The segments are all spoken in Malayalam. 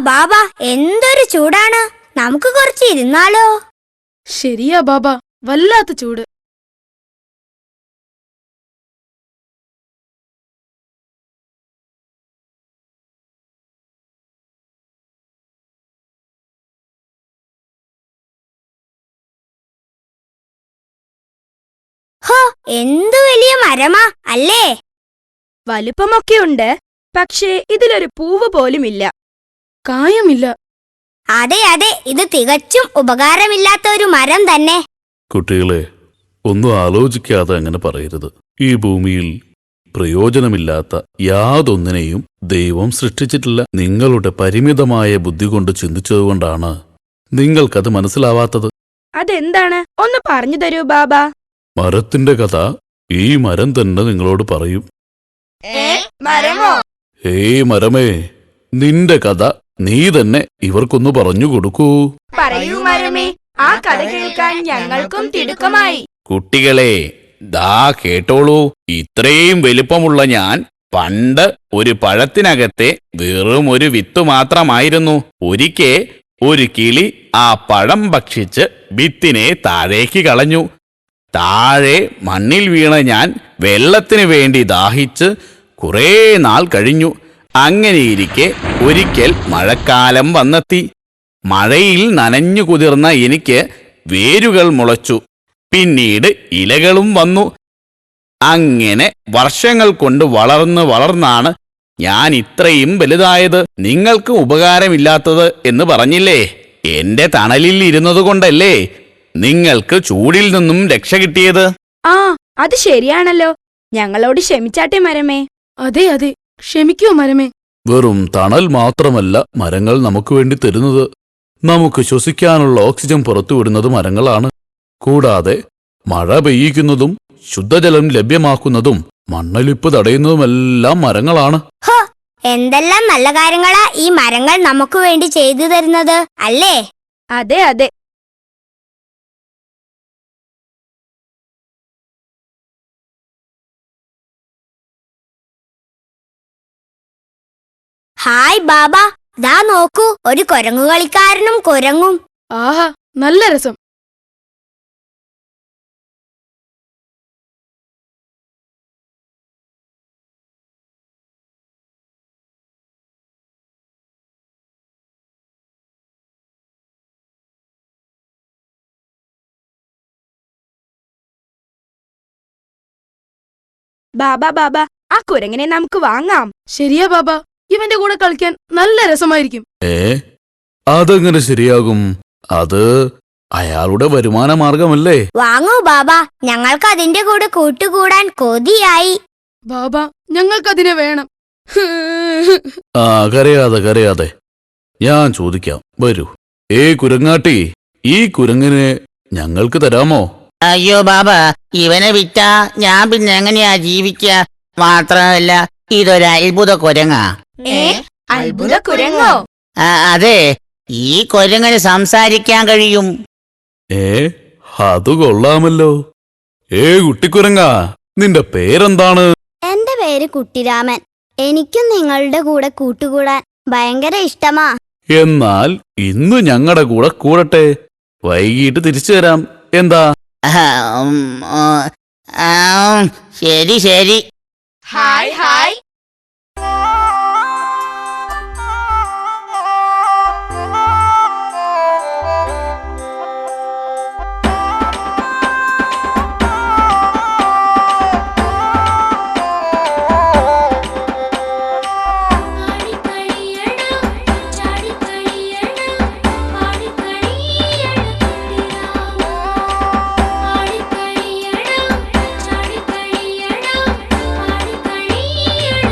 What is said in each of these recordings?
ബാബ, എന്തൊരു ചൂടാണ്. നമുക്ക് കുറച്ച് ഇരുന്നാലോ? ശരിയാ ബാബ, വല്ലാത്ത ചൂട്. ഹോ, എന്തു വലിയ മരമാ അല്ലേ? വലുപ്പമൊക്കെയുണ്ട്, പക്ഷേ ഇതിലൊരു പൂവ് പോലുമില്ല, കായമില്ല. അതെ അതെ, ഇത് തികച്ചും ഉപകാരമില്ലാത്ത ഒരു മരം തന്നെ. കുട്ടികളെ, ഒന്നും ആലോചിക്കാതെ അങ്ങനെ പറയരുത്. ഈ ഭൂമിയിൽ പ്രയോജനമില്ലാത്ത യാതൊന്നിനെയും ദൈവം സൃഷ്ടിച്ചിട്ടില്ല. നിങ്ങളുടെ പരിമിതമായ ബുദ്ധി കൊണ്ട് ചിന്തിച്ചതുകൊണ്ടാണ് നിങ്ങൾക്കത് മനസ്സിലാവാത്തത്. അതെന്താണ്? ഒന്ന് പറഞ്ഞു തരൂ ബാബ. മരത്തിന്റെ കഥ ഈ മരം തന്നെ നിങ്ങളോട് പറയും. ഏയ് മരമേ, നിന്റെ കഥ നീ തന്നെ ഇവർക്കൊന്ന് പറഞ്ഞു കൊടുക്കൂ. പറയൂ മരമേ, ആ കഥ കേൾക്കാൻ ഞങ്ങൾക്കും തിടുക്കമായി. കുട്ടികളെ, ദാ കേട്ടോളൂ. ഇത്രയും വലിപ്പമുള്ള ഞാൻ പണ്ട് ഒരു പഴത്തിനകത്തെ വെറും ഒരു വിത്ത് മാത്രമായിരുന്നു. ഒരിക്കെ ഒരു കിളി ആ പഴം ഭക്ഷിച്ച് വിത്തിനെ താഴേക്ക് കളഞ്ഞു. താഴെ മണ്ണിൽ വീണ ഞാൻ വെള്ളത്തിനു വേണ്ടി ദാഹിച്ച് കുറേ നാൾ കഴിഞ്ഞു. അങ്ങനെയിരിക്കെ ഒരിക്കൽ മഴക്കാലം വന്നെത്തി. മഴയിൽ നനഞ്ഞു കുതിർന്ന എനിക്ക് വേരുകൾ മുളച്ചു. പിന്നീട് ഇലകളും വന്നു. അങ്ങനെ വർഷങ്ങൾ കൊണ്ട് വളർന്നാണ് ഞാൻ ഇത്രയും വലുതായത്. നിങ്ങൾക്ക് ഉപകാരമില്ലാത്തത് എന്ന് പറഞ്ഞില്ലേ? എന്റെ തണലിൽ ഇരുന്നത് കൊണ്ടല്ലേ നിങ്ങൾക്ക് ചൂടിൽ നിന്നും രക്ഷ കിട്ടിയത്. ആ, അത് ശരിയാണല്ലോ. ഞങ്ങളോട് ക്ഷമിച്ചാട്ടെ മരമേ. അതെ അതെ, ക്ഷമിക്കൂ മരമേ. വെറും തണൽ മാത്രമല്ല മരങ്ങൾ നമുക്ക് വേണ്ടി തരുന്നത്. നമുക്ക് ശ്വസിക്കാനുള്ള ഓക്സിജൻ പുറത്തുവിടുന്നത് മരങ്ങളാണ്. കൂടാതെ മഴ പെയ്യിക്കുന്നതും ശുദ്ധജലം ലഭ്യമാക്കുന്നതും മണ്ണൊലിപ്പ് തടയുന്നതുമെല്ലാം മരങ്ങളാണ്. ഹോ, എന്തെല്ലാം നല്ല കാര്യങ്ങളാ ഈ മരങ്ങൾ നമുക്ക് വേണ്ടി ചെയ്തു തരുന്നത്, അല്ലേ? അതെ അതെ. ഹായ് ബാബ, ദാ നോക്കൂ, ഒരു കുരങ്ങു കളിക്കാരനും കുരങ്ങും. ആഹാ, നല്ല രസം. ബാബാ ബാബാ, ആ കുരങ്ങനെ നമുക്ക് വാങ്ങാം. ശരിയാ ബാബ, ഇവന്റെ കൂടെ കളിക്കാൻ നല്ല രസമായിരിക്കും. അതെങ്ങനെ ശരിയാകും? അത് അയാളുടെ വരുമാന മാർഗമല്ലേ? വാങ്ങൂ ബാബ, ഞങ്ങൾക്ക് അതിന്റെ കൂടെ കൂട്ടുകൂടാൻ കൊതിയായി. ബാബ, ഞങ്ങൾക്കതിനെ വേണം. കരയാതെ ഞാൻ ചോദിക്കാം, വരൂ. കുരങ്ങാട്ടി, ഈ കുരങ്ങിനെ ഞങ്ങൾക്ക് തരാമോ? അയ്യോ ബാബ, ഇവനെ വിറ്റാ ഞാൻ പിന്നെ എങ്ങനെയാ ജീവിക്ക? മാത്രമല്ല ഇതൊരു അത്ഭുത കുരങ്ങാ. അത്ഭുത കുരങ്ങോ? അതെ, ഈ കുരങ്ങിന് സംസാരിക്കാൻ കഴിയും. അത് കൊള്ളാമല്ലോ. കുട്ടിക്കുരങ്ങാ, നിന്റെ പേരെന്താണ്? എന്റെ പേര് കുട്ടിരാമൻ. എനിക്കും നിങ്ങളുടെ കൂടെ കൂട്ടുകൂടാൻ ഭയങ്കര ഇഷ്ടമാ. എന്നാൽ ഇന്ന് ഞങ്ങളുടെ കൂടെ കൂടട്ടെ. വൈകിട്ട് തിരിച്ചു തരാം. എന്താ? ശരി ശരി. Hi hi. കളിയണം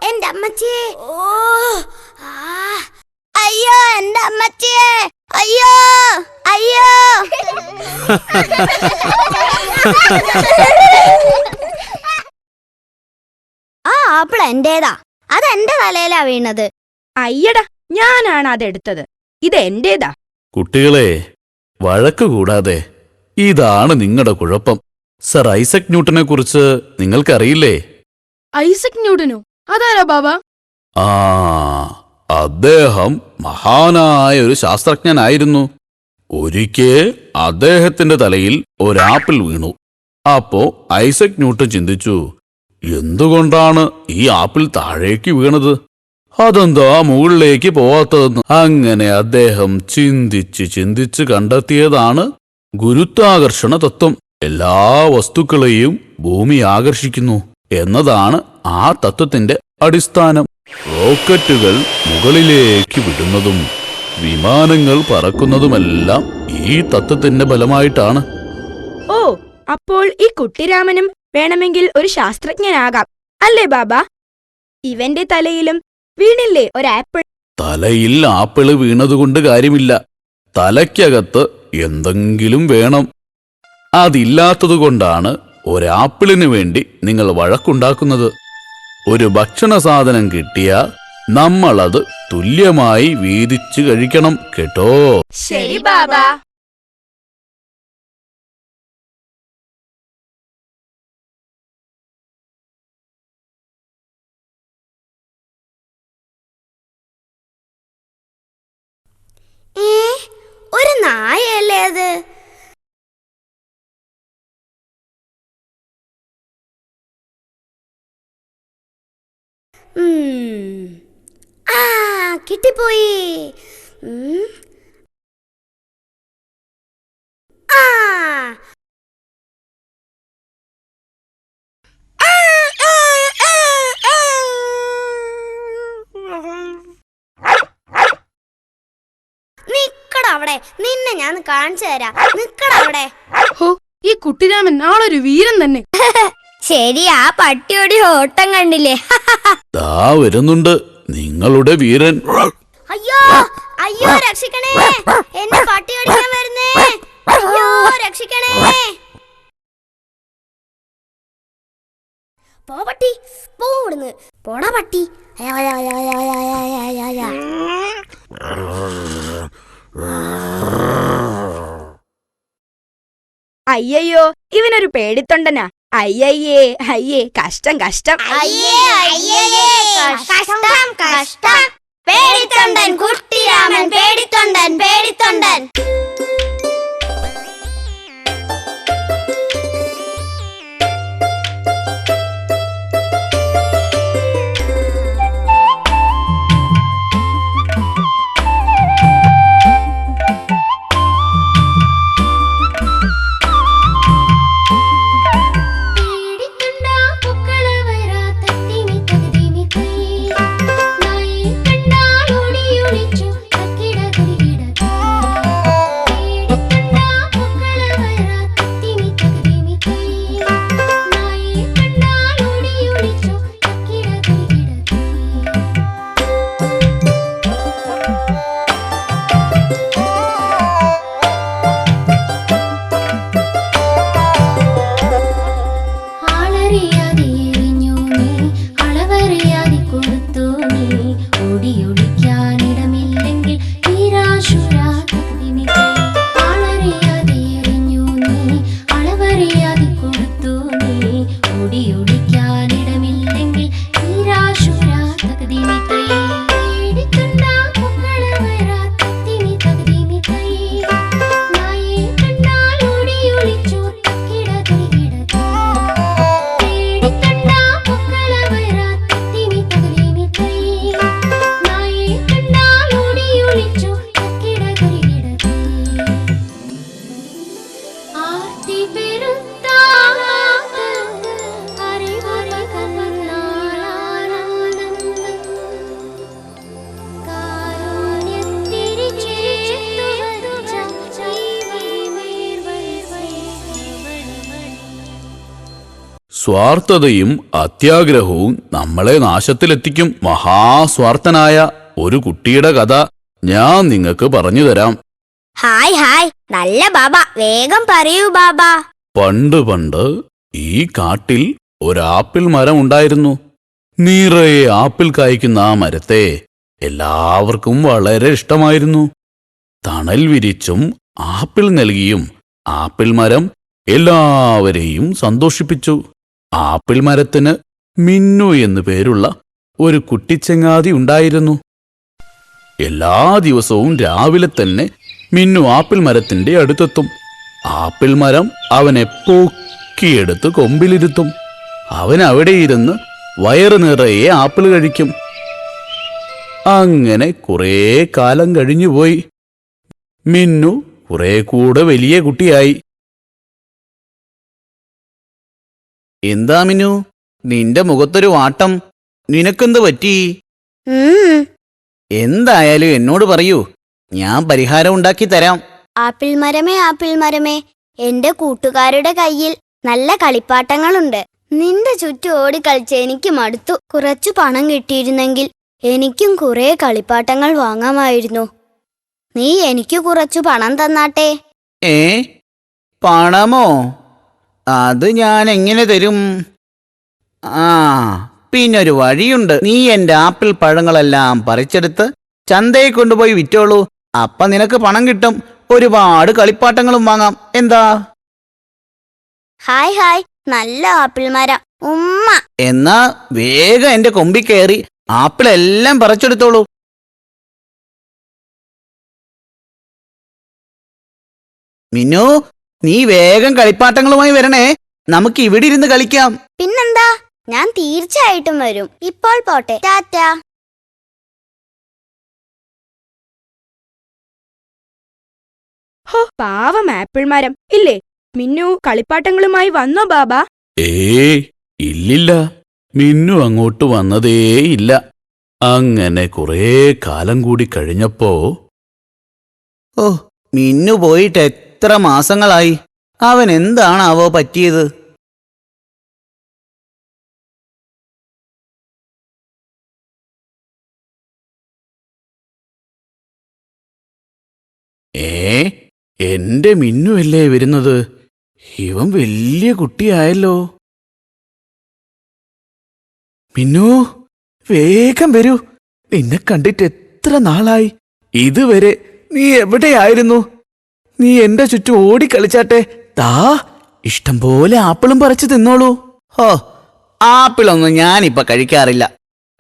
എന്റെ അമ്മച്ചിയെ. ഓ ആ, അയ്യോ എന്റെ അമ്മച്ചിയെ. അയ്യോ അയ്യോ. ആ ആപ്പിൾ എന്റേതാ. അതെന്റെ തലയിലാ വീണത്. അയ്യടാ, ഞാനാണ് അതെടുത്തത്. ഇത് എന്റേതാ. കുട്ടികളെ, വഴക്ക് കൂടാതെ. ഇതാണ് നിങ്ങളുടെ കുഴപ്പം. സർ ഐസക് ന്യൂട്ടനെ കുറിച്ച് നിങ്ങൾക്കറിയില്ലേ? ഐസക് ന്യൂട്ടനോ? അതാരാ ബാബ? ആ, അദ്ദേഹം മഹാനായ ഒരു ശാസ്ത്രജ്ഞനായിരുന്നു. ഒരിക്കൽ അദ്ദേഹത്തിന്റെ തലയിൽ ഒരാപ്പിൾ വീണു. അപ്പോ ഐസക് ന്യൂട്ടൻ ചിന്തിച്ചു, എന്തുകൊണ്ടാണ് ഈ ആപ്പിൾ താഴേക്ക് വീണത്? അതെന്താ മുകളിലേക്ക് പോവാത്തതെന്ന്. അങ്ങനെ അദ്ദേഹം ചിന്തിച്ച് കണ്ടെത്തിയതാണ് ഗുരുത്വാകർഷണ തത്വം. എല്ലാ വസ്തുക്കളെയും ഭൂമി ആകർഷിക്കുന്നു എന്നതാണ് ആ തത്വത്തിന്റെ അടിസ്ഥാനം. റോക്കറ്റുകൾ മുകളിലേക്ക് വിടുന്നതും വിമാനങ്ങൾ പറക്കുന്നതുമെല്ലാം ഈ തത്വത്തിന്റെ ഫലമായിട്ടാണ്. ഓ, അപ്പോൾ ഈ കുട്ടിരാമനും വേണമെങ്കിൽ ഒരു ശാസ്ത്രജ്ഞനാകാം അല്ലേ ബാബ? ഇവന്റെ തലയിലും വീണില്ലേ ഒരാപ്പിൾ? തലയിൽ ആപ്പിള് വീണതുകൊണ്ട് കാര്യമില്ല. തലയ്ക്കകത്ത് എന്തെങ്കിലും വേണം. അതില്ലാത്തതുകൊണ്ടാണ് ഒരാപ്പിളിന് വേണ്ടി നിങ്ങൾ വഴക്കുണ്ടാക്കുന്നത്. ഒരു ഭക്ഷണ സാധനം കിട്ടിയാൽ നമ്മളത് തുല്യമായി വീതിച്ചു കഴിക്കണം, കേട്ടോ? ശരി ബാബ. ഒരു നായയല്ലേ അത്? ആ, കിട്ടിപ്പോയി. ആ നിക്കടവിടെ, നിന്നെ ഞാൻ കാണിച്ചു തരാം. നിക്കടവിടെ. ഹോ, ഈ കുട്ടിരാമൻ നാളൊരു വീരൻ തന്നെ. ശരി, ആ പട്ടിയോടി ഓട്ടം കണ്ടില്ലേ? ദാ വരുന്നുണ്ട് നിങ്ങളുടെ വീരൻ. അയ്യോ അയ്യോ, രക്ഷിക്കണേ, എന്നെ പട്ടി ഓടിക്കാൻ വരുന്നേ. അയ്യോ രക്ഷിക്കണേ. പോ പട്ടി, പോടുന്ന് പോടാ പട്ടി. അയ്യയ്യോ, ഇവനൊരു പേടിത്തൊണ്ടനാ. അയ്യയ്യേ അയ്യേ, കഷ്ടം കഷ്ടം. കഷ്ടം കഷ്ടം. പേടിത്തൊണ്ടൻ കുട്ടിരാമൻ, പേടിത്തൊണ്ടൻ പേടിത്തൊണ്ടൻ. സ്വാർത്ഥതയും അത്യാഗ്രഹവും നമ്മളെ നാശത്തിലെത്തിക്കും. മഹാസ്വാർത്ഥനായ ഒരു കുട്ടിയുടെ കഥ ഞാൻ നിങ്ങൾക്ക് പറഞ്ഞു തരാം. ഹായ് ഹായ്, നല്ല ബാബ, വേഗം പറയൂ ബാബ. പണ്ട് പണ്ട് ഈ കാട്ടിൽ ഒരാപ്പിൾ മരം ഉണ്ടായിരുന്നു. നിറയെ ആപ്പിൾ കായ്ക്കുന്ന ആ മരത്തെ എല്ലാവർക്കും വളരെ ഇഷ്ടമായിരുന്നു. തണൽ വിരിച്ചും ആപ്പിൾ നൽകിയും ആപ്പിൾ മരം എല്ലാവരെയും സന്തോഷിപ്പിച്ചു. ആപ്പിൾ മരത്തിന് മിന്നു എന്നു പേരുള്ള ഒരു കുട്ടിച്ചെങ്ങാതി ഉണ്ടായിരുന്നു. എല്ലാ ദിവസവും രാവിലെ തന്നെ മിന്നു ആപ്പിൾ മരത്തിന്റെ അടുത്തെത്തും. ആപ്പിൾ മരം അവനെ പൊക്കിയെടുത്ത് കൊമ്പിലിരുത്തും. അവൻ അവിടെ ഇരുന്ന് വയറ് നിറയെ ആപ്പിൾ കഴിക്കും. അങ്ങനെ കുറേ കാലം കഴിഞ്ഞുപോയി. മിന്നു കുറെ കൂടെ വലിയ കുട്ടിയായി. എന്താ മിന്നു, നിന്റെ മുഖത്തൊരു വാട്ടം? നിനക്കെന്ത് പറ്റി? എന്തായാലും എന്നോട് പറയൂ, ഞാൻ പരിഹാരം ഉണ്ടാക്കി തരാം. ആപ്പിൾ മരമേ, എന്റെ കൂട്ടുകാരുടെ കയ്യിൽ നല്ല കളിപ്പാട്ടങ്ങളുണ്ട്. നിന്റെ ചുറ്റും ഓടിക്കളിച്ച് എനിക്ക് മടുത്തു. കുറച്ചു പണം കിട്ടിയിരുന്നെങ്കിൽ എനിക്കും കുറെ കളിപ്പാട്ടങ്ങൾ വാങ്ങാമായിരുന്നു. നീ എനിക്ക് കുറച്ചു പണം തന്നാട്ടെ. പണമോ? അത് ഞാൻ എങ്ങനെ തരും? പിന്നൊരു വഴിയുണ്ട്. നീ എന്റെ ആപ്പിൾ പഴങ്ങളെല്ലാം പറിച്ചെടുത്ത് ചന്തയിൽ കൊണ്ടുപോയി വിറ്റോളൂ. അപ്പൊ നിനക്ക് പണം കിട്ടും. ഒരുപാട് കളിപ്പാട്ടങ്ങളും വാങ്ങാം. എന്താ? ഹായ് ഹായ്, നല്ല ആപ്പിൾ മരം ഉമ്മ. എന്നാ വേഗം എന്റെ കൊമ്പിൽ കയറി ആപ്പിളെല്ലാം പറിച്ചെടുത്തോളൂ. മിന്നു, നീ വേഗം കളിപ്പാട്ടങ്ങളുമായി വരണേ. നമുക്ക് ഇവിടെ ഇരുന്ന് കളിക്കാം. പിന്നെന്താ, ഞാൻ തീർച്ചയായിട്ടും വരും. ഇപ്പോൾ പോട്ടെ, ടാറ്റ. ഹോ, പാവം ആപ്പിൾ മരം. ഇല്ലേ, മിന്നു കളിപ്പാട്ടങ്ങളുമായി വന്നോ ബാബ? ഇല്ലില്ല, മിന്നു അങ്ങോട്ട് വന്നതേയില്ല. അങ്ങനെ കുറേ കാലം കൂടി കഴിഞ്ഞപ്പോ മിന്നു പോയിട്ട് എത്ര മാസങ്ങളായി? അവൻ എന്താണാവോ പറ്റിയത്? എന്റെ മിന്നുവല്ലേ വരുന്നത്? ഇവൻ വലിയ കുട്ടിയായല്ലോ. മിന്നു, വേഗം വരൂ. നിന്നെ കണ്ടിട്ട് എത്ര നാളായി. ഇതുവരെ നീ എവിടെയായിരുന്നു? നീ എന്റെ ചുറ്റും ഓടിക്കളിച്ചാട്ടെ. താ, ഇഷ്ടം പോലെ ആപ്പിളും പറിച്ചു തിന്നോളൂ. ആപ്പിളൊന്നും ഞാനിപ്പൊ കഴിക്കാറില്ല.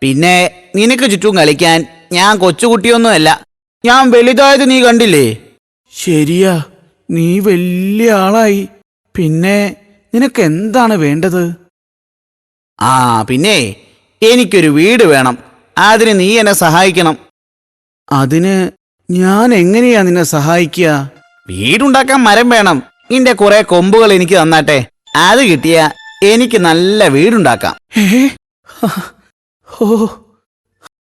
പിന്നെ നിനക്ക് ചുറ്റും കളിക്കാൻ ഞാൻ കൊച്ചുകുട്ടിയൊന്നുമല്ല. ഞാൻ വലുതായത് നീ കണ്ടില്ലേ? ശരിയാ, നീ വലിയ ആളായി. പിന്നെ നിനക്ക് എന്താണ് വേണ്ടത്? പിന്നെ എനിക്കൊരു വീട് വേണം. അതിന് നീ എന്നെ സഹായിക്കണം. അതിന് ഞാൻ എങ്ങനെയാ നിന്നെ സഹായിക്കുക? വീടുണ്ടാക്കാൻ മരം വേണം. നിന്റെ കുറെ കൊമ്പുകൾ എനിക്ക് തന്നാട്ടെ. അത് കിട്ടിയാ എനിക്ക് നല്ല വീടുണ്ടാക്കാം.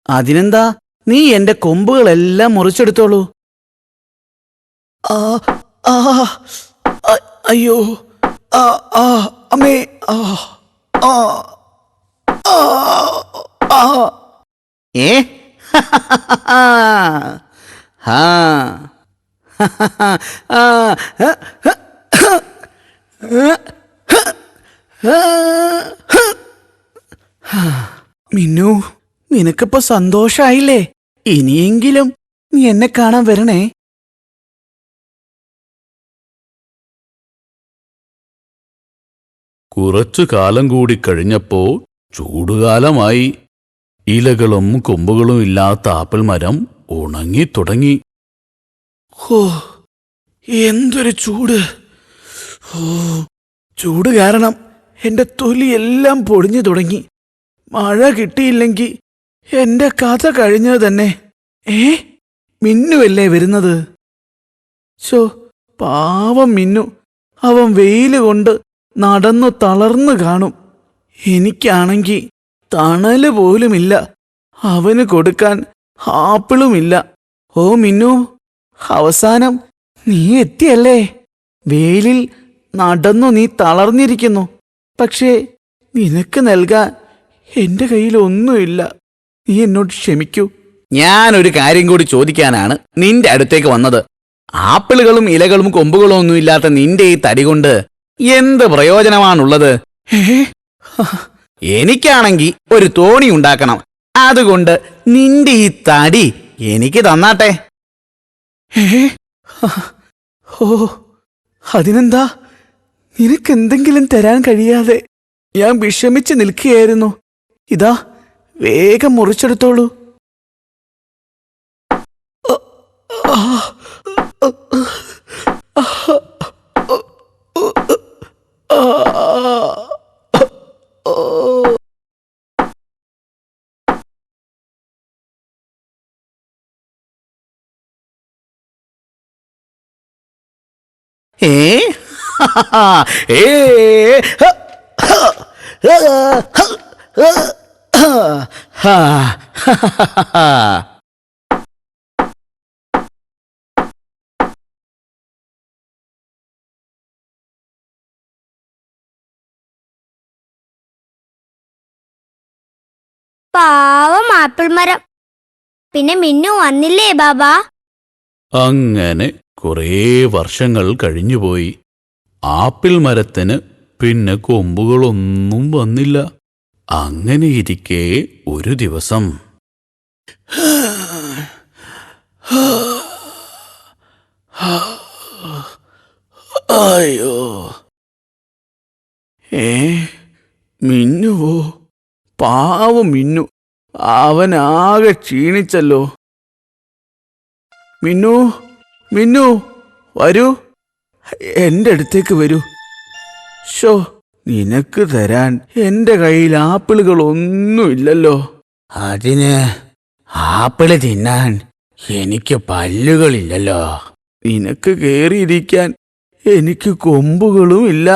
അതിനെന്താ, നീ എന്റെ കൊമ്പുകളെല്ലാം മുറിച്ചെടുത്തോളൂ. അയ്യോ, അമ്മേ. മിന്നു, നിനക്കിപ്പോ സന്തോഷായില്ലേ? ഇനിയെങ്കിലും നീ എന്നെ കാണാൻ വരണേ. കുറച്ചു കാലം കൂടി കഴിഞ്ഞപ്പോ ചൂടുകാലമായി. ഇലകളും കൊമ്പുകളും ഇല്ലാത്ത ആപ്പിൾ മരം ഉണങ്ങിത്തുടങ്ങി. എന്തൊരു ചൂട്! ചൂട് കാരണം എന്റെ തൊലിയെല്ലാം പൊടിഞ്ഞു തുടങ്ങി. മഴ കിട്ടിയില്ലെങ്കിൽ എന്റെ കഥ കഴിഞ്ഞത് തന്നെ. മിന്നുവല്ലേ വരുന്നത്? പാവം മിന്നു. അവൻ വെയില് കൊണ്ട് നടന്നു തളർന്നു കാണും. എനിക്കാണെങ്കി തണല് പോലുമില്ല. അവന് കൊടുക്കാൻ ആപ്പിളുമില്ല. മിന്നു, അവസാനം നീ എത്തിയല്ലേ? വെയിലിൽ നടന്നു നീ തളർന്നിരിക്കുന്നു. പക്ഷേ നിനക്ക് നൽകാൻ എന്റെ കയ്യിൽ ഒന്നുമില്ല. നീ എന്നോട് ക്ഷമിക്കൂ. ഞാനൊരു കാര്യം കൂടി ചോദിക്കാനാണ് നിന്റെ അടുത്തേക്ക് വന്നത്. ആപ്പിളുകളും ഇലകളും കൊമ്പുകളും ഒന്നും ഇല്ലാത്ത നിന്റെ ഈ തടി കൊണ്ട് എന്ത് പ്രയോജനമാണുള്ളത്? എനിക്കാണെങ്കിൽ ഒരു തോണി ഉണ്ടാക്കണം. അതുകൊണ്ട് നിന്റെ ഈ തടി എനിക്ക് തന്നാട്ടെ. ഓ, അതിനെന്താ? നിനക്കെന്തെങ്കിലും തരാൻ കഴിയാതെ ഞാൻ വിഷമിച്ച് നിൽക്കുകയായിരുന്നു. ഇതാ, വേഗം മുറിച്ചെടുത്തോളൂ. ഏ ഏ പാവം ആപ്പിൾ മരം. പിന്നെ മിന്നു വന്നില്ലേ ബാബാ? അങ്ങനെ കുറേ വർഷങ്ങൾ കഴിഞ്ഞുപോയി. ആപ്പിൾ മരത്തിന് പിന്നെ കൊമ്പുകളൊന്നും വന്നില്ല. അങ്ങനെയിരിക്കെ ഒരു ദിവസം അയ്യോ, മിന്നുവോ? പാവം മിന്നു, അവനാകെ ക്ഷീണിച്ചല്ലോ. മിന്നു, മിന്നു, വരൂ, എന്റെ അടുത്തേക്ക് വരൂ. ഷോ, നിനക്ക് തരാൻ എന്റെ കയ്യിൽ ആപ്പിളുകളൊന്നുമില്ലല്ലോ. അതിന് ആപ്പിള് തിന്നാൻ എനിക്ക് പല്ലുകളില്ലല്ലോ. നിനക്ക് കേറിയിരിക്കാൻ എനിക്ക് കൊമ്പുകളുമില്ല.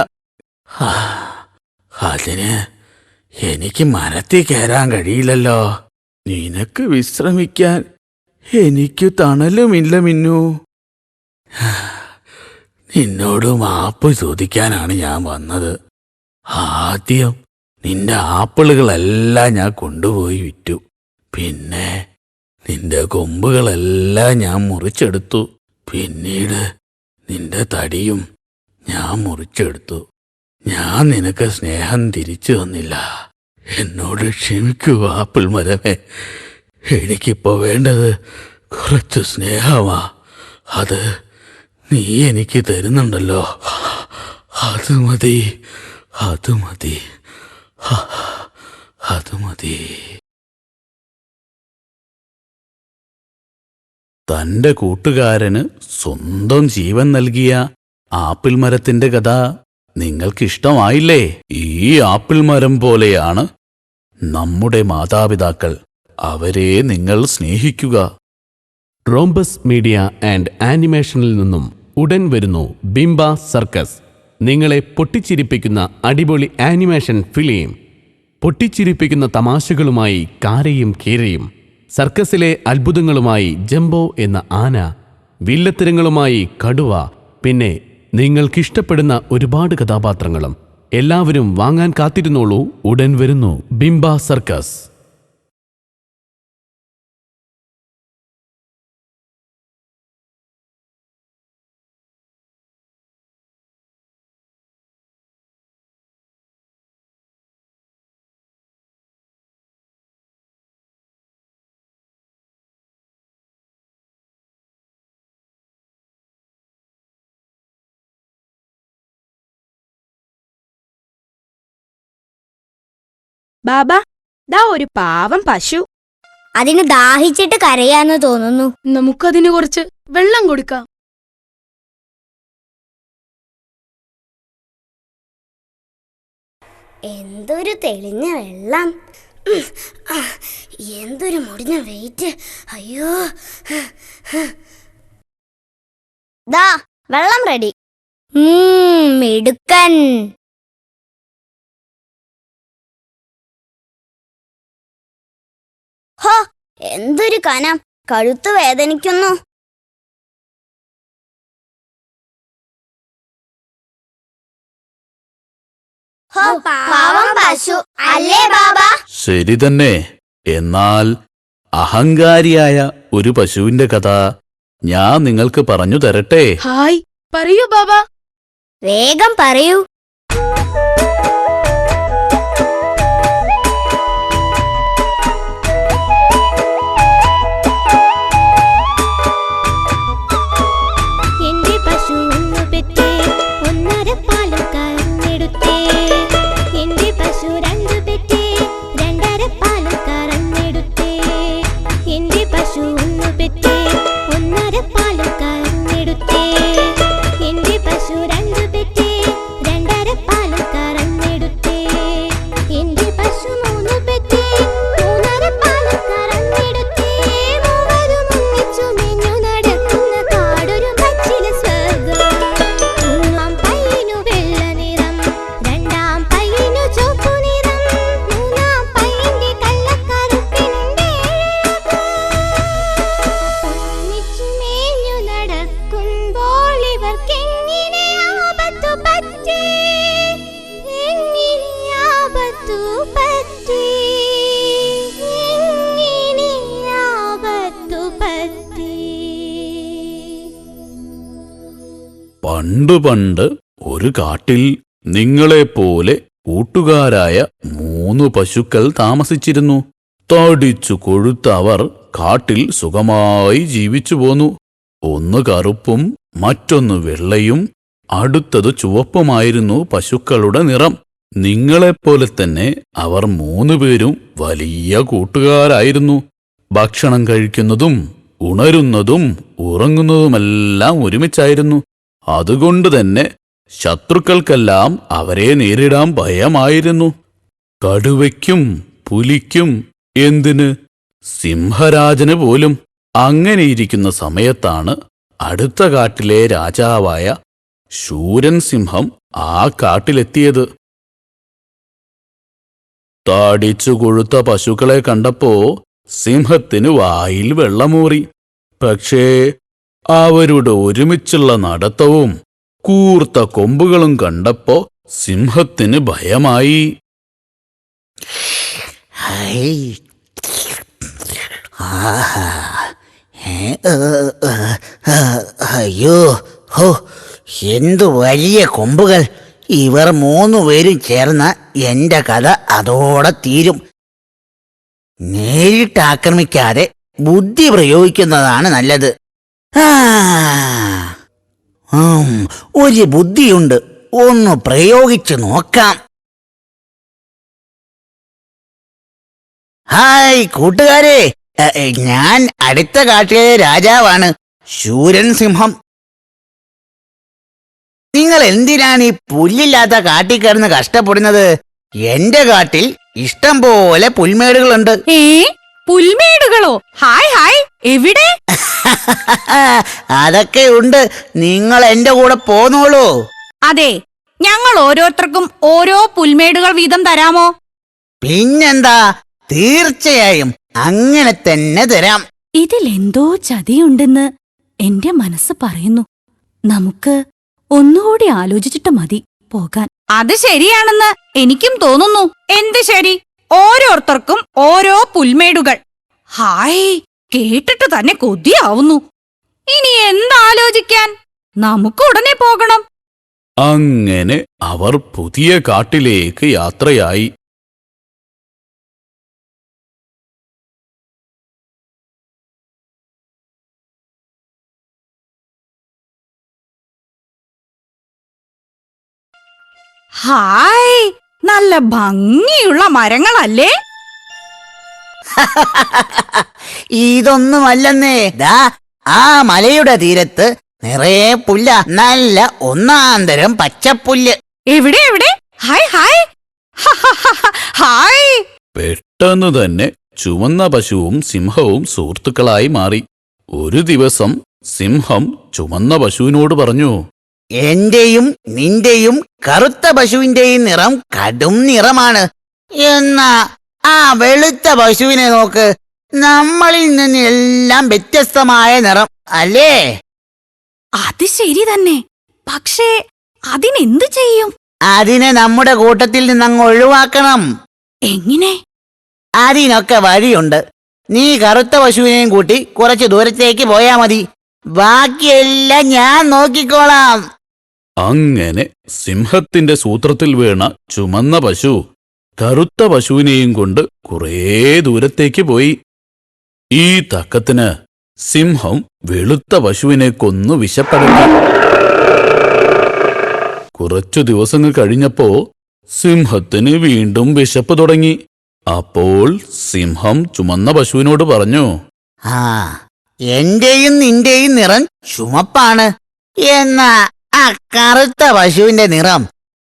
അതിന് എനിക്ക് മരത്തിൽ കയറാൻ കഴിയില്ലല്ലോ. നിനക്ക് വിശ്രമിക്കാൻ എനിക്ക് തണലുമില്ല മിന്നു. നിന്നോട് മാപ്പ് ചോദിക്കാനാണ് ഞാൻ വന്നത്. ആദ്യം നിന്റെ ആപ്പിളുകളെല്ലാം ഞാൻ കൊണ്ടുപോയി വിറ്റു. പിന്നെ നിന്റെ കൊമ്പുകളെല്ലാം ഞാൻ മുറിച്ചെടുത്തു. പിന്നീട് നിന്റെ തടിയും ഞാൻ മുറിച്ചെടുത്തു. ഞാൻ നിനക്ക് സ്നേഹം തിരിച്ചു തന്നില്ല. എന്നോട് ക്ഷമിക്കൂ ആപ്പിൾ മരമേ. എനിക്കിപ്പോ വേണ്ടത് കുറച്ച് സ്നേഹമാ. അത് നീ എനിക്ക് തരുന്നുണ്ടല്ലോ. അത് മതി, അത് മതി, അത് മതി. തന്റെ കൂട്ടുകാരന് സ്വന്തം ജീവൻ നൽകിയ ആപ്പിൾ മരത്തിന്റെ കഥ നിങ്ങൾക്കിഷ്ടമായില്ലേ? ഈ ആപ്പിൾ മരം പോലെയാണ് നമ്മുടെ മാതാപിതാക്കൾ. അവരെ നിങ്ങൾ സ്നേഹിക്കുക. റോംബസ് മീഡിയ ആൻഡ് ആനിമേഷനിൽ നിന്നും ഉടൻ വരുന്നു ബിംബ സർക്കസ്. നിങ്ങളെ പൊട്ടിച്ചിരിപ്പിക്കുന്ന അടിപൊളി ആനിമേഷൻ ഫിലിം. പൊട്ടിച്ചിരിപ്പിക്കുന്ന തമാശകളുമായി കാരയും കീരയും, സർക്കസിലെ അത്ഭുതങ്ങളുമായി ജംബോ എന്ന ആന, വില്ലത്തരങ്ങളുമായി കടുവ, പിന്നെ നിങ്ങൾക്കിഷ്ടപ്പെടുന്ന ഒരുപാട് കഥാപാത്രങ്ങളും. എല്ലാവരും വാങ്ങാൻ കാത്തിരുന്നോളൂ. ഉടൻ വരുന്നു ബിംബ സർക്കസ്. ബാബാ, ദാ ഒരു പാവം പശു. അതിന് ദാഹിച്ചിട്ട് കരയാന്ന് തോന്നുന്നു. നമുക്കതിന് കുറച്ച് വെള്ളം കൊടുക്കാം. എന്തൊരു തെളിഞ്ഞ വെള്ളം, എന്തൊരു മുടിഞ്ഞ വെയിറ്റ്. അയ്യോ, ദാ വെള്ളം റെഡി. മിടുക്കൻ. ഹോ, എന്തൊരു കനം, കഴുത്ത് വേദനിക്കുന്നു. പാവം പശു അല്ലേ ബാബ? ശരി തന്നെ. എന്നാൽ അഹങ്കാരിയായ ഒരു പശുവിന്റെ കഥ ഞാൻ നിങ്ങൾക്ക് പറഞ്ഞു തരട്ടെ. ഹായ്, പറയൂ ബാബ. വേഗം പറയൂ. എന്റെ പശു ഒന്ന് പെറ്റേ, ഒന്നര പാലും കറന്നെടുത്തേ. എന്റെ പശു രണ്ടു പെറ്റേ, രണ്ടര പാലും കറന്നെടുത്തേ. എന്റെ പശു ഒന്ന് പെറ്റേ, ഒന്നര പാലും കറന്നെടുത്തേ. എന്റെ പശു രണ്ടു പെറ്റേ, രണ്ടര പാലും കറന്നെടുത്തേ. എന്റെ പശു മൂന്ന് പെറ്റേ, മൂന്നര പാലും കറന്നെടുത്തേ. മൂവരും ഒന്നിച്ചു മെഞ്ഞു നടക്കുന്ന കാടൊരു പച്ചില സ്വർഗം. ഒന്നാം പയ്യനു വെള്ള നിറം, രണ്ടാം പയ്യനു ചുവപ്പു നിറം, മൂന്നാം പയ്യന്റെ കള്ളക്കറുപ്പിനുണ്ട്. ഒന്നിച്ചു മേഞ്ഞു നടക്കുമ്പോൾ ഇവർക്കെങ്ങനെ ആപത്തു പറ്റി? എങ്ങനെ ആപത്തു പറ്റി? എങ്ങനെ ആപത്തു പറ്റി? പണ്ട് ഒരു കാട്ടിൽ നിങ്ങളെപ്പോലെ കൂട്ടുകാരായ 3 പശുക്കൾ താമസിച്ചിരുന്നു. തടിച്ചു കൊഴുത്ത അവർ കാട്ടിൽ സുഖമായി ജീവിച്ചു പോന്നു. ഒന്ന് കറുപ്പും മറ്റൊന്ന് വെള്ളയും അടുത്തത് ചുവപ്പുമായിരുന്നു പശുക്കളുടെ നിറം. നിങ്ങളെപ്പോലെ തന്നെ അവർ 3 പേരും വലിയ കൂട്ടുകാരായിരുന്നു. ഭക്ഷണം കഴിക്കുന്നതും ഉണരുന്നതും ഉറങ്ങുന്നതുമെല്ലാം ഒരുമിച്ചായിരുന്നു. അതുകൊണ്ട് തന്നെ ശത്രുക്കൾക്കെല്ലാം അവരെ നേരിടാൻ ഭയമായിരുന്നു. കടുവയ്ക്കും പുലിക്കും, എന്തിന് സിംഹരാജന് പോലും. അങ്ങനെയിരിക്കുന്ന സമയത്താണ് അടുത്ത കാട്ടിലെ രാജാവായ ശൂരൻ സിംഹം ആ കാട്ടിലെത്തിയത്. തടിച്ചു കൊഴുത്ത പശുക്കളെ കണ്ടപ്പോ സിംഹത്തിന് വായിൽ വെള്ളമൂറി. പക്ഷേ അവരുടെ ഒരുമിച്ചുള്ള നടത്തവും കൂർത്ത കൊമ്പുകളും കണ്ടപ്പോ സിംഹത്തിന് ഭയമായി. ഹൈ. ആഹാ. അയ്യോ, ഹോ, എന്തു വലിയ കൊമ്പുകൾ! ഇവർ 3 പേരും ചേർന്ന എന്റെ കഥ അതോടെ തീരും. നേരിട്ട് ആക്രമിക്കാതെ ബുദ്ധി പ്രയോഗിക്കുന്നതാണ് നല്ലത്. ഒരു ബുദ്ധിയുണ്ട്, ഒന്ന് പ്രയോഗിച്ചു നോക്കാം. ഹായ് കൂട്ടുകാരെ, ഞാൻ അടുത്ത കാട്ടിലെ രാജാവാണ്, ശൂരൻ സിംഹം. നിങ്ങൾ എന്തിനാണ് ഈ പുല്ലില്ലാത്ത കാട്ടിൽ കിടന്ന് കഷ്ടപ്പെടുന്നത്? എന്റെ കാട്ടിൽ ഇഷ്ടം പോലെ പുൽമേടുകളുണ്ട്. പുൽമേടുകളോ? ഹായ് ഹായ്, എവിടെ? അതൊക്കെ ഉണ്ട്. നിങ്ങൾ എന്റെ കൂടെ പോന്നോളൂ. അതെ, ഞങ്ങൾ ഓരോരുത്തർക്കും ഓരോ പുൽമേടുകൾ വീതം തരാമോ? പിന്നെന്താ, തീർച്ചയായും അങ്ങനെ തന്നെ തരാം. ഇതിലെന്തോ ചതിയുണ്ടെന്ന് എന്റെ മനസ്സ് പറയുന്നു. നമുക്ക് ഒന്നുകൂടി ആലോചിച്ചിട്ട് മതി പോകാൻ. അത് ശരിയാണെന്ന് എനിക്കും തോന്നുന്നു. എന്ത് ശരി? ഓരോരുത്തർക്കും ഓരോ പുൽമേടുകൾ. ഹായ്, കേട്ടിട്ട് തന്നെ കൊതിയാവുന്നു. ഇനി എന്താലോചിക്കാൻ? നമുക്ക് ഉടനെ പോകണം. അങ്ങനെ അവർ പുതിയ കാട്ടിലേക്ക് യാത്രയായി. ഹായ്, നല്ല ഭംഗിയുള്ള മരങ്ങളല്ലേ? ഇതൊന്നുമല്ലെന്നേ. ദാ ആ മലയുടെ തീരത്ത് നിറയെ പുല്ല, നല്ല ഒന്നാന്തരം പച്ചപ്പുല്ല്. എവിടെ എവിടെ? Hi hi. ഹായ്. പെട്ടെന്ന് തന്നെ ചുവന്ന പശുവും സിംഹവും സുഹൃത്തുക്കളായി മാറി. ഒരു ദിവസം സിംഹം ചുവന്ന പശുവിനോട് പറഞ്ഞു, എന്റെയും നിന്റെയും കറുത്ത പശുവിന്റെയും നിറം കടും നിറമാണ്. എന്നാ ആ വെളുത്ത പശുവിനെ നോക്ക്, നമ്മളിൽ നിന്നെല്ലാം വ്യത്യസ്തമായ നിറം അല്ലേ? അത് ശരി തന്നെ. പക്ഷേ അതിനെന്തു ചെയ്യും? അതിനെ നമ്മുടെ കൂട്ടത്തിൽ നിന്നങ്ങ് ഒഴിവാക്കണം. എങ്ങനെ? അതിനൊക്കെ വഴിയുണ്ട്. നീ കറുത്ത പശുവിനെയും കൂട്ടി കുറച്ച് ദൂരത്തേക്ക് പോയാ മതി. ബാക്കിയെല്ലാം ഞാൻ നോക്കിക്കോളാം. അങ്ങനെ സിംഹത്തിന്റെ സൂത്രത്തിൽ വീണ ചുമന്ന പശു കറുത്ത പശുവിനെയും കൊണ്ട് കുറേ ദൂരത്തേക്ക് പോയി. ഈ തക്കത്തിന് സിംഹം വെളുത്ത പശുവിനെ കൊന്നു വിശപ്പടക്കി. കുറച്ചു ദിവസങ്ങൾ കഴിഞ്ഞപ്പോ സിംഹത്തിന് വീണ്ടും വിശപ്പ് തുടങ്ങി. അപ്പോൾ സിംഹം ചുമന്ന പശുവിനോട് പറഞ്ഞു, ആ, എന്റെയും നിന്റെയും നിറം ചുമപ്പാണ്. എന്നാ ആ കറുത്ത പശുവിന്റെ നിറം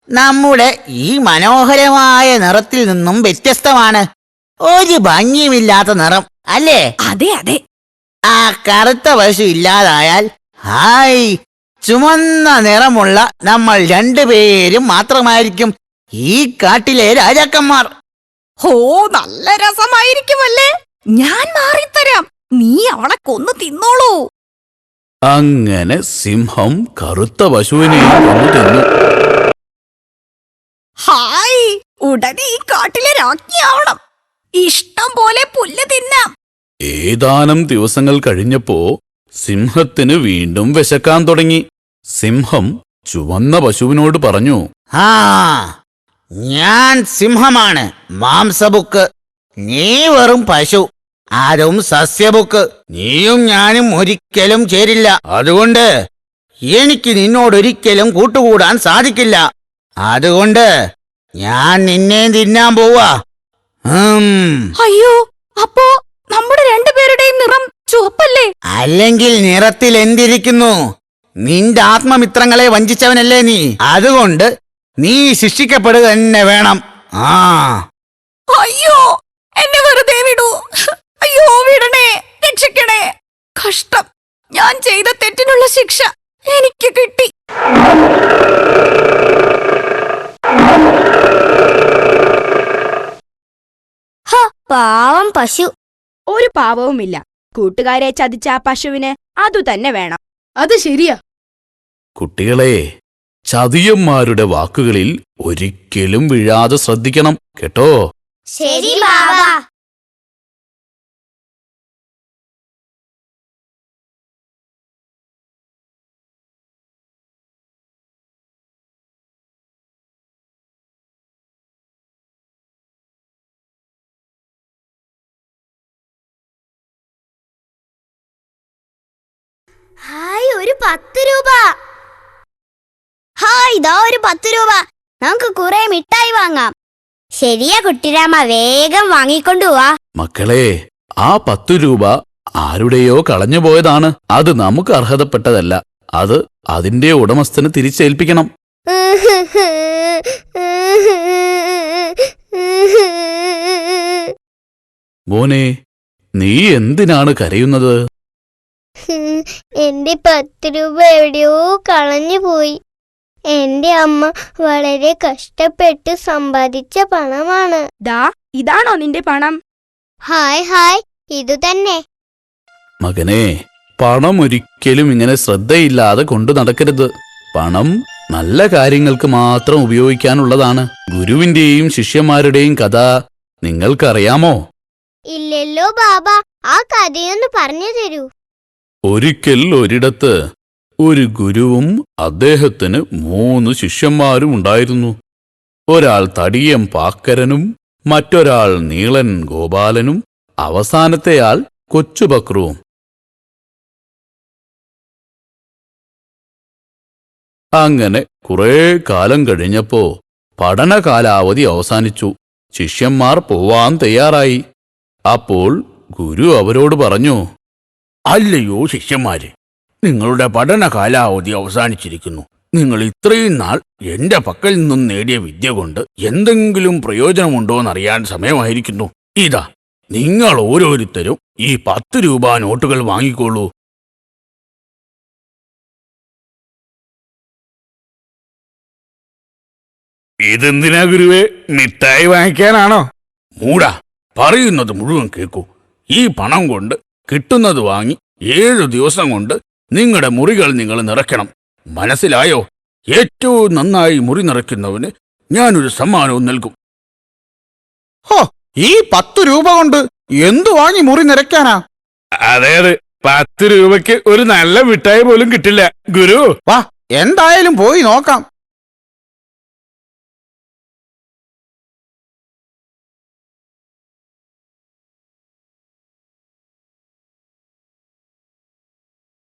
നമ്മുടെ ഈ മനോഹരമായ നിറത്തിൽ നിന്നും വ്യത്യസ്തമാണ്. ഒരു ഭംഗിയുമില്ലാത്ത നിറം അല്ലേ? അതെ അതെ. ആ കറുത്ത പശു ഇല്ലാതായാൽ ഹായ്, ചുമന്ന നിറമുള്ള നമ്മൾ രണ്ടുപേരും മാത്രമായിരിക്കും ഈ കാട്ടിലെ രാജാക്കന്മാർ. ഹോ, നല്ല രസമായിരിക്കുമല്ലേ? ഞാൻ മാറിത്തരാം, നീ അവളെ കൊന്നു തിന്നോളൂ. അങ്ങനെ സിംഹം കറുത്ത പശുവിനെ കൊന്നു തിന്നു. ഹായ്, ഉടനെ ഈ കാട്ടിലെ രാജ്ഞിയാവണം. ഇഷ്ടം പോലെ പുല്ല് തിന്നാം. ഏതാനും ദിവസങ്ങൾ കഴിഞ്ഞപ്പോ സിംഹത്തിന് വീണ്ടും വിശക്കാൻ തുടങ്ങി. സിംഹം ചുവന്ന പശുവിനോട് പറഞ്ഞു, ആ, ഞാൻ സിംഹമാണ്, മാംസബുക്ക്. നീ വെറും പശു, അതും സസ്യബുക്ക്. നീയും ഞാനും ഒരിക്കലും ചേരില്ല. അതുകൊണ്ട് എനിക്ക് നിന്നോടൊരിക്കലും കൂട്ടുകൂടാൻ സാധിക്കില്ല. അതുകൊണ്ട് ഞാൻ നിന്നെ തിന്നാൻ പോവാ. അയ്യോ, അപ്പോ നമ്മുടെ രണ്ടുപേരുടെയും നിറം ചുവപ്പല്ലേ? അല്ലെങ്കിൽ നിറത്തിൽ എന്തിരിക്കുന്നു? നിന്റെ ആത്മമിത്രങ്ങളെ വഞ്ചിച്ചവനല്ലേ നീ. അതുകൊണ്ട് നീ ശിക്ഷിക്കപ്പെടുക തന്നെ വേണം. ആ, അയ്യോ, എന്നെ വെറുതെ വിടൂ. അയ്യോ, വിടണേ, രക്ഷിക്കണേ. കഷ്ടം, ഞാൻ ചെയ്ത തെറ്റിനുള്ള ശിക്ഷ എനിക്ക് കിട്ടി. പാവം പശു. ഒരു പാവവുമില്ല. കൂട്ടുകാരെ ചതിച്ച ആ പശുവിന് അതുതന്നെ വേണം. അത് ശരിയാ. കുട്ടികളെ, ചതിയന്മാരുടെ വാക്കുകളിൽ ഒരിക്കലും വീഴാതെ ശ്രദ്ധിക്കണം കേട്ടോ. ശരി ബാബാ. ഹായ്, ഒരു 10 രൂപ. ഹായ്, ഇതാ ഒരു 10 രൂപ. നമുക്ക് കുറെ മിഠായി വാങ്ങാം. ശരിയാ കുട്ടിരാമ, വേഗം വാങ്ങിക്കൊണ്ടുപോവാ. മക്കളെ, ആ 10 രൂപ ആരുടെയോ കളഞ്ഞുപോയതാണ്. അത് നമുക്ക് അർഹതപ്പെട്ടതല്ല. അത് അതിന്റെ ഉടമസ്ഥന് തിരിച്ചേൽപ്പിക്കണം. മോനെ, നീ എന്തിനാണ് കരയുന്നത്? എന്റെ 10 രൂപ എവിടെയോ കളഞ്ഞു പോയി. എന്റെ അമ്മ വളരെ കഷ്ടപ്പെട്ട് സമ്പാദിച്ച പണമാണ്. ദാ, ഇതാണോ നിന്റെ പണം? ഹായ് ഹായ്, ഇതു തന്നെ. മകനെ, പണം ഒരിക്കലും ഇങ്ങനെ ശ്രദ്ധയില്ലാതെ കൊണ്ടു നടക്കരുത്. പണം നല്ല കാര്യങ്ങൾക്ക് മാത്രം ഉപയോഗിക്കാനുള്ളതാണ്. ഗുരുവിന്റെയും ശിഷ്യന്മാരുടെയും കഥ നിങ്ങൾക്കറിയാമോ? ഇല്ലല്ലോ ബാബ, ആ കഥയൊന്ന് പറഞ്ഞു തരൂ. ഒരിക്കൽ ഒരിടത്ത് ഒരു ഗുരുവും അദ്ദേഹത്തിന് 3 ശിഷ്യന്മാരും ഉണ്ടായിരുന്നു. ഒരാൾ തടിയൻ പാക്കരനും, മറ്റൊരാൾ നീളൻ ഗോപാലനും, അവസാനത്തെയാൾ കൊച്ചുബക്രുവും. അങ്ങനെ കുറേ കാലം കഴിഞ്ഞപ്പോ പഠനകാലാവധി അവസാനിച്ചു. ശിഷ്യന്മാർ പോവാൻ തയ്യാറായി. അപ്പോൾ ഗുരു അവരോട് പറഞ്ഞു, അല്ലയോ ശിഷ്യന്മാരെ, നിങ്ങളുടെ പഠന കാലാവധി അവസാനിച്ചിരിക്കുന്നു. നിങ്ങൾ ഇത്രയും നാൾ എന്റെ പക്കൽ നിന്നും നേടിയ വിദ്യ കൊണ്ട് എന്തെങ്കിലും പ്രയോജനമുണ്ടോന്നറിയാൻ സമയമായിരിക്കുന്നു. ഇതാ, നിങ്ങൾ ഓരോരുത്തരും ഈ 10 രൂപ നോട്ടുകൾ വാങ്ങിക്കോളൂ. ഇതെന്തിനാ ഗുരുവേ, മിഠായി വാങ്ങിക്കാനാണോ? മൂടാ, പറയുന്നത് മുഴുവൻ കേൾക്കൂ. ഈ പണം കൊണ്ട് കിട്ടുന്നത് വാങ്ങി 7 ദിവസം കൊണ്ട് നിങ്ങളുടെ മുറികൾ നിങ്ങൾ നിറയ്ക്കണം. മനസ്സിലായോ? ഏറ്റവും നന്നായി മുറി നിറയ്ക്കുന്നവന് ഞാനൊരു സമ്മാനവും നൽകും. ഹോ, ഈ 10 രൂപ കൊണ്ട് എന്തു വാങ്ങി മുറി നിറയ്ക്കാനാ? അതെ 10 രൂപയ്ക്ക് ഒരു നല്ല മിഠായി പോലും കിട്ടില്ല ഗുരു. വാ, എന്തായാലും പോയി നോക്കാം.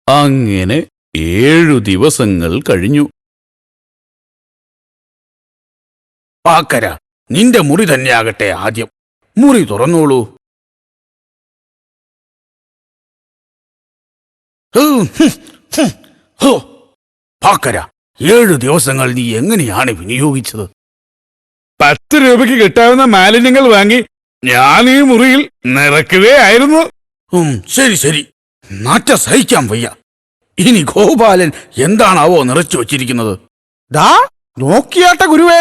അങ്ങനെ 7 ദിവസങ്ങൾ കഴിഞ്ഞു. പാക്കര, നിന്റെ മുറി തന്നെയാകട്ടെ ആദ്യം. മുറി തുറന്നോളൂ. പാക്കര, 7 ദിവസങ്ങൾ നീ എങ്ങനെയാണ് വിനിയോഗിച്ചത്? 10 രൂപയ്ക്ക് കിട്ടാവുന്ന മാലിന്യങ്ങൾ വാങ്ങി ഞാൻ ഈ മുറിയിൽ നിറയ്ക്കുകയായിരുന്നു. ശരി ശരി, നാറ്റ സഹിക്കാൻ വയ്യ. ഇനി ഗോപാലൻ എന്താണാവോ നിറച്ചു വച്ചിരിക്കുന്നത്? ദാ നോക്കിയാട്ട ഗുരുവേ,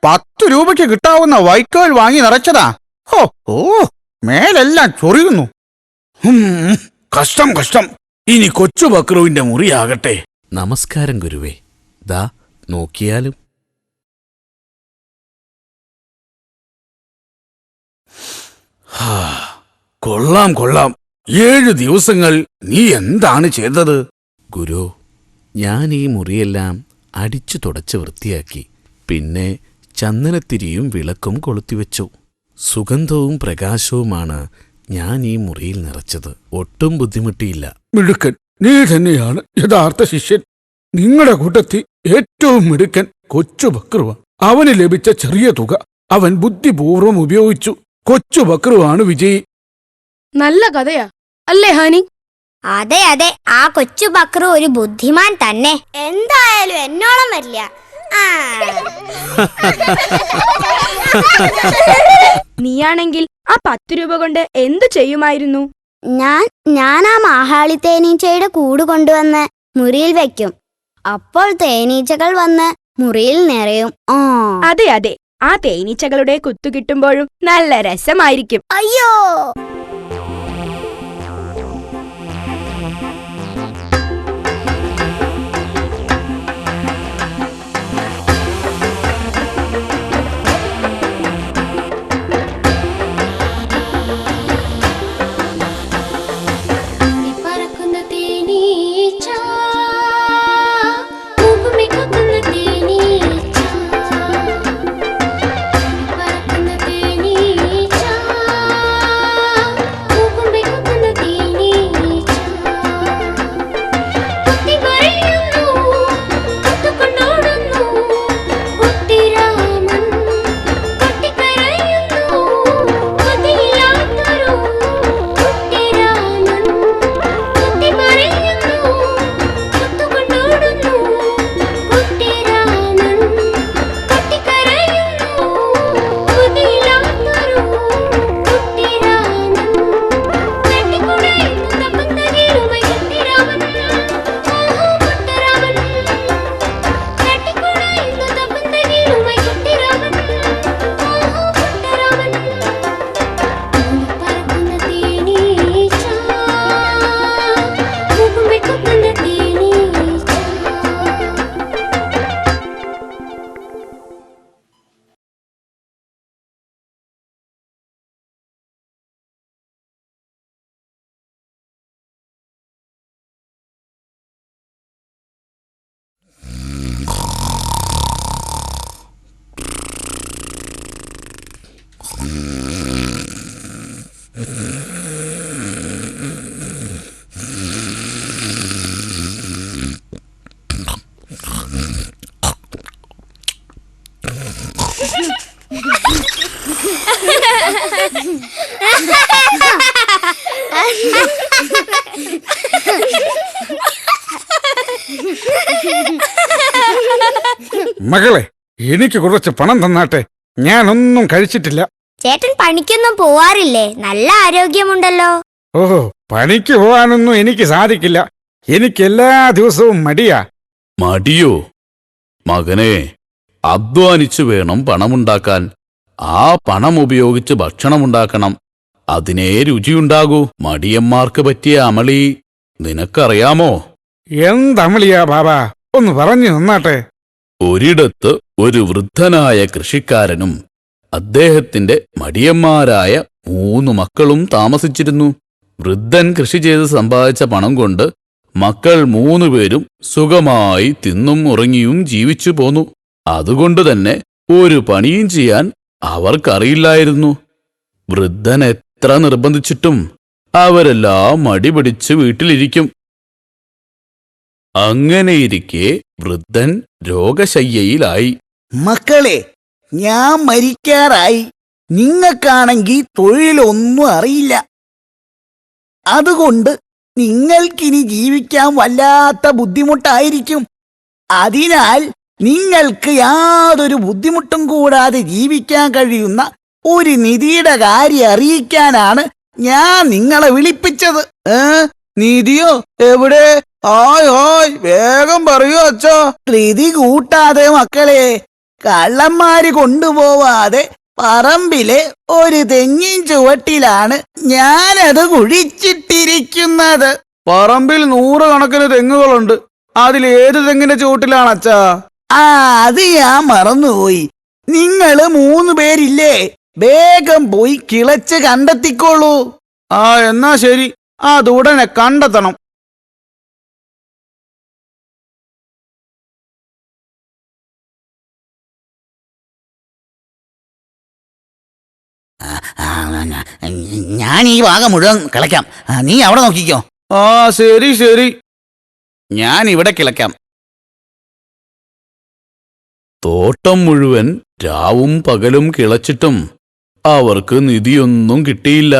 10 രൂപയ്ക്ക് കിട്ടാവുന്ന വൈക്കോൽ വാങ്ങി നിറച്ചതാ. ഹോ, ഓ, മേലെല്ലാം ചൊറിയുന്നു. കഷ്ടം കഷ്ടം. ഇനി കൊച്ചു ബക്രുവിന്റെ മുറിയാകട്ടെ. നമസ്കാരം ഗുരുവേ. ദാ നോക്കിയാലും. കൊള്ളാം കൊള്ളാം. 7 ദിവസങ്ങൾ നീ എന്താണ് ചെയ്തത്? ഗുരു, ഞാൻ ഈ മുറിയെല്ലാം അടിച്ചു തുടച്ച് വൃത്തിയാക്കി. പിന്നെ ചന്ദനത്തിരിയും വിളക്കും കൊളുത്തിവെച്ചു. സുഗന്ധവും പ്രകാശവുമാണ് ഞാൻ ഈ മുറിയിൽ നിറച്ചത്. ഒട്ടും ബുദ്ധിമുട്ടിയില്ല. മിടുക്കൻ, നീ തന്നെയാണ് യഥാർത്ഥ ശിഷ്യൻ. നിങ്ങളുടെ കൂട്ടത്തിൽ ഏറ്റവും മിടുക്കൻ കൊച്ചു ബക്രുവ. അവന് ലഭിച്ച ചെറിയ തുക അവൻ ബുദ്ധിപൂർവ്വം ഉപയോഗിച്ചു. കൊച്ചു ബക്രുവാണ് വിജയി. നല്ല കഥയാ അല്ലേ ഹാനി? അതെ അതെ, ആ കൊച്ചു ബക്രു ഒരു ബുദ്ധിമാൻ തന്നെ. എന്തായാലും എന്നോളം വരില്ല. നീയാണെങ്കിൽ ആ 10 രൂപ കൊണ്ട് എന്തു ചെയ്യുമായിരുന്നു? ഞാൻ ആ മാഹാളി തേനീച്ചയുടെ കൂട് കൊണ്ടുവന്ന് മുറിയിൽ വെക്കും. അപ്പോൾ തേനീച്ചകൾ വന്ന് മുറിയിൽ നിറയും. അതെ അതെ, ആ തേനീച്ചകളുടെ കുത്തു കിട്ടുമ്പോഴും നല്ല രസമായിരിക്കും. അയ്യോ, മകളെ, എനിക്ക് കുറച്ച് പണം തന്നാട്ടെ. ഞാനൊന്നും കഴിച്ചിട്ടില്ല. ചേട്ടൻ പണിക്കൊന്നും പോവാറില്ലേ? നല്ല ആരോഗ്യമുണ്ടല്ലോ. ഓഹോ, പണിക്ക് പോവാനൊന്നും എനിക്ക് സാധിക്കില്ല. എനിക്ക് എല്ലാ ദിവസവും മടിയാ. മടിയോ? മകനെ, അധ്വാനിച്ചു വേണം പണമുണ്ടാക്കാൻ. ആ പണം ഉപയോഗിച്ച് ഭക്ഷണമുണ്ടാക്കണം. അതിനേ രുചിയുണ്ടാകൂ. മടിയന്മാർക്ക് പറ്റിയ അമളി നിനക്കറിയാമോ? എന്തമളിയാ ബാബാ, ഒന്ന് പറഞ്ഞു തന്നാട്ടെ. ഒരിടത്ത് ഒരു വൃദ്ധനായ കൃഷിക്കാരനും അദ്ദേഹത്തിന്റെ മടിയന്മാരായ 3 മക്കളും താമസിച്ചിരുന്നു. വൃദ്ധൻ കൃഷി ചെയ്ത് സമ്പാദിച്ച പണം കൊണ്ട് മക്കൾ 3 പേരും സുഖമായി തിന്നും ഉറങ്ങിയും ജീവിച്ചു പോന്നു. അതുകൊണ്ട് തന്നെ ഒരു പണിയും ചെയ്യാൻ അവർക്കറിയില്ലായിരുന്നു. വൃദ്ധൻ എത്ര നിർബന്ധിച്ചിട്ടും അവരെല്ലാം മടിപിടിച്ച് വീട്ടിലിരിക്കും. അങ്ങനെയിരിക്കെ വൃദ്ധൻ രോഗശയ്യയിലായി. മക്കളെ, ഞാൻ മരിക്കാറായി. നിങ്ങൾക്കാണെങ്കിൽ തൊഴിലൊന്നും അറിയില്ല. അതുകൊണ്ട് നിങ്ങൾക്കിനി ജീവിക്കാൻ വല്ലാത്ത ബുദ്ധിമുട്ടായിരിക്കും. അതിനാൽ നിങ്ങൾക്ക് യാതൊരു ബുദ്ധിമുട്ടും കൂടാതെ ജീവിക്കാൻ കഴിയുന്ന ഒരു നിധിയുടെ കാര്യം അറിയിക്കാനാണ് ഞാൻ നിങ്ങളെ വിളിപ്പിച്ചത്. നിധിയോ? എവിടെ? ഹായ് ഹായ്, വേഗം പറയൂ അച്ഛാ. ധൃതി കൂട്ടാതെ മക്കളെ. കള്ളന്മാര് കൊണ്ടുപോവാതെ പറമ്പിലെ ഒരു തെങ്ങിൻ ചുവട്ടിലാണ് ഞാനത് കുഴിച്ചിട്ടിരിക്കുന്നത്. പറമ്പിൽ 100 കണക്കിന് തെങ്ങുകളുണ്ട്. അതിലേത് തെങ്ങിന്റെ ചുവട്ടിലാണ് അച്ഛാ? അത് ഞാൻ മറന്നുപോയി. നിങ്ങള് 3 പേരില്ലേ? വേഗം പോയി കിളച്ച് കണ്ടെത്തിക്കോളൂ. എന്നാ ശരി, അതുടനെ കണ്ടെത്തണം. ഞാൻ ഈ ഭാഗം മുഴുവൻ കിളയ്ക്കാം. നീ അവിടെ നോക്കിക്കോ. ശരി ശരി, ഞാൻ ഇവിടെ കിളയ്ക്കാം. തോട്ടം മുഴുവൻ രാവും പകലും കിളച്ചിട്ടും അവർക്ക് നിധിയൊന്നും കിട്ടിയില്ല.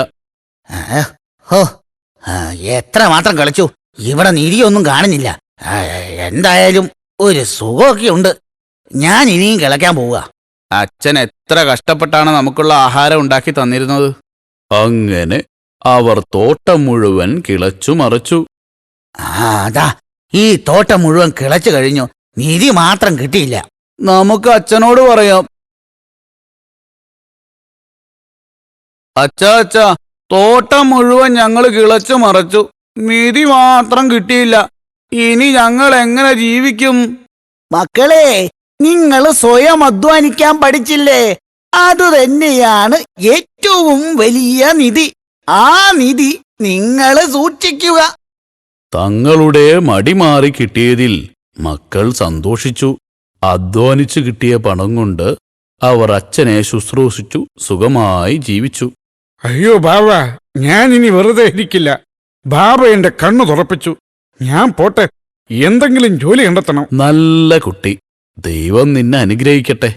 എത്ര മാത്രം കളിച്ചു, ഇവിടെ നിധിയൊന്നും കാണുന്നില്ല. എന്തായാലും ഒരു സുഖമൊക്കെ ഉണ്ട്. ഞാൻ ഇനിയും കിളയ്ക്കാൻ പോവുക. അച്ഛൻ എത്ര കഷ്ടപ്പെട്ടാണ് നമുക്കുള്ള ആഹാരം ഉണ്ടാക്കി തന്നിരുന്നത്. അങ്ങനെ അവർ തോട്ടം മുഴുവൻ കിളച്ചു മറിച്ചു. അതാ, ഈ തോട്ടം മുഴുവൻ കിളച്ചു കഴിഞ്ഞു. നിധി മാത്രം കിട്ടിയില്ല. നമുക്ക് അച്ഛനോട് പറയാം. അച്ഛാ, തോട്ടം മുഴുവൻ ഞങ്ങൾ കിളച്ചു മറച്ചു, നിധി മാത്രം കിട്ടിയില്ല. ഇനി ഞങ്ങൾ എങ്ങനെ ജീവിക്കും? മക്കളെ, നിങ്ങൾ സ്വയം അധ്വാനിക്കാൻ പഠിച്ചില്ലേ? അതുതന്നെയാണ് ഏറ്റവും വലിയ നിധി. ആ നിധി നിങ്ങൾ സൂക്ഷിക്കുക. തങ്ങളുടെ മടി മാറി കിട്ടിയതിൽ മക്കൾ സന്തോഷിച്ചു. അധ്വാനിച്ചു കിട്ടിയ പണം കൊണ്ട് അവർ അച്ഛനെ ശുശ്രൂഷിച്ചു സുഖമായി ജീവിച്ചു. അയ്യോ ബാബ, ഞാൻ ഇനി വെറുതെ ഇരിക്കില്ല. ബാബ എന്റെ കണ്ണു തുറപ്പിച്ചു. ഞാൻ പോട്ടെ, എന്തെങ്കിലും ജോലി കണ്ടെത്തണം. നല്ല കുട്ടി, ദൈവം നിന്നെ അനുഗ്രഹിക്കട്ടെ.